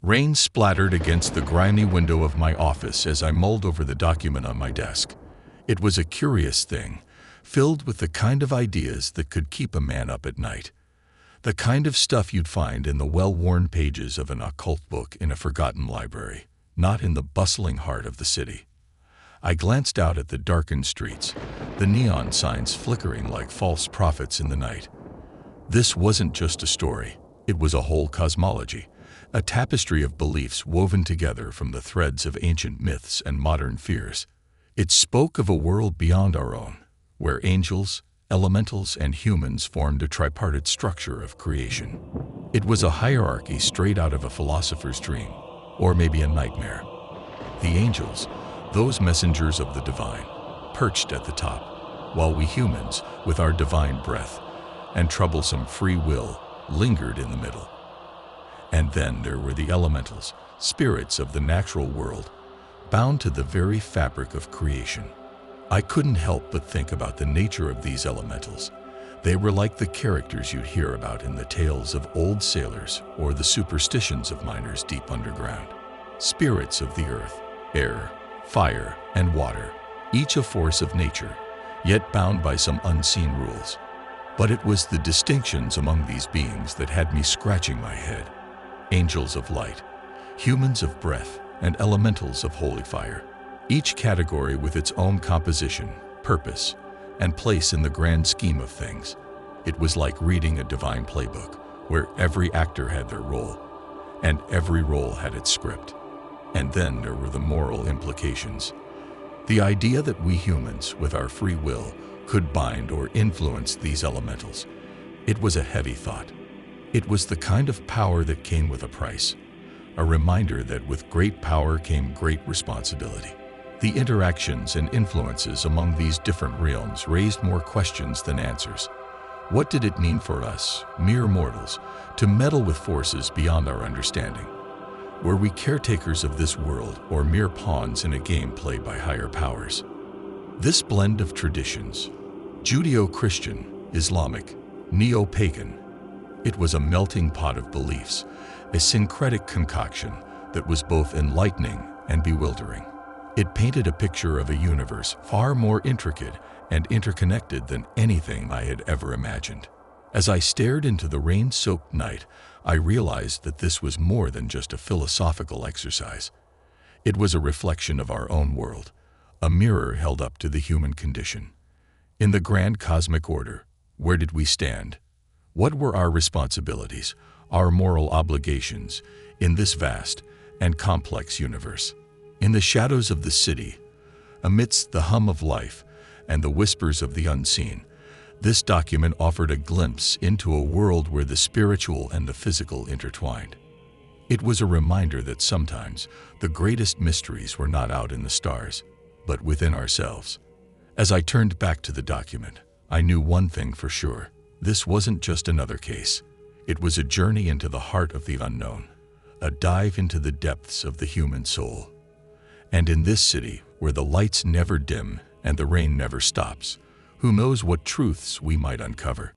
Rain splattered against the grimy window of my office as I mulled over the document on my desk. It was a curious thing, filled with the kind of ideas that could keep a man up at night. The kind of stuff you'd find in the well-worn pages of an occult book in a forgotten library, not in the bustling heart of the city. I glanced out at the darkened streets, the neon signs flickering like false prophets in the night. This wasn't just a story, it was a whole cosmology, a tapestry of beliefs woven together from the threads of ancient myths and modern fears. It spoke of a world beyond our own, where angels, elementals, and humans formed a tripartite structure of creation. It was a hierarchy straight out of a philosopher's dream, or maybe a nightmare. The angels, those messengers of the divine, perched at the top, while we humans, with our divine breath and troublesome free will, lingered in the middle. And then there were the elementals, spirits of the natural world, bound to the very fabric of creation. I couldn't help but think about the nature of these elementals. They were like the characters you'd hear about in the tales of old sailors or the superstitions of miners deep underground. Spirits of the earth, air, fire, and water, each a force of nature, yet bound by some unseen rules. But it was the distinctions among these beings that had me scratching my head. Angels of light, humans of breath, and elementals of holy fire. Each category with its own composition, purpose, and place in the grand scheme of things. It was like reading a divine playbook, where every actor had their role, and every role had its script. And then there were the moral implications. The idea that we humans, with our free will, could bind or influence these elementals. It was a heavy thought. It was the kind of power that came with a price, a reminder that with great power came great responsibility. The interactions and influences among these different realms raised more questions than answers. What did it mean for us, mere mortals, to meddle with forces beyond our understanding? Were we caretakers of this world or mere pawns in a game played by higher powers? This blend of traditions, Judeo-Christian, Islamic, Neo-pagan, it was a melting pot of beliefs, a syncretic concoction that was both enlightening and bewildering. It painted a picture of a universe far more intricate and interconnected than anything I had ever imagined. As I stared into the rain-soaked night, I realized that this was more than just a philosophical exercise. It was a reflection of our own world, a mirror held up to the human condition. In the grand cosmic order, where did we stand? What were our responsibilities, our moral obligations, in this vast and complex universe? In the shadows of the city, amidst the hum of life and the whispers of the unseen, this document offered a glimpse into a world where the spiritual and the physical intertwined. It was a reminder that sometimes the greatest mysteries were not out in the stars, but within ourselves. As I turned back to the document, I knew one thing for sure. This wasn't just another case. It was a journey into the heart of the unknown, a dive into the depths of the human soul. And in this city, where the lights never dim and the rain never stops, who knows what truths we might uncover?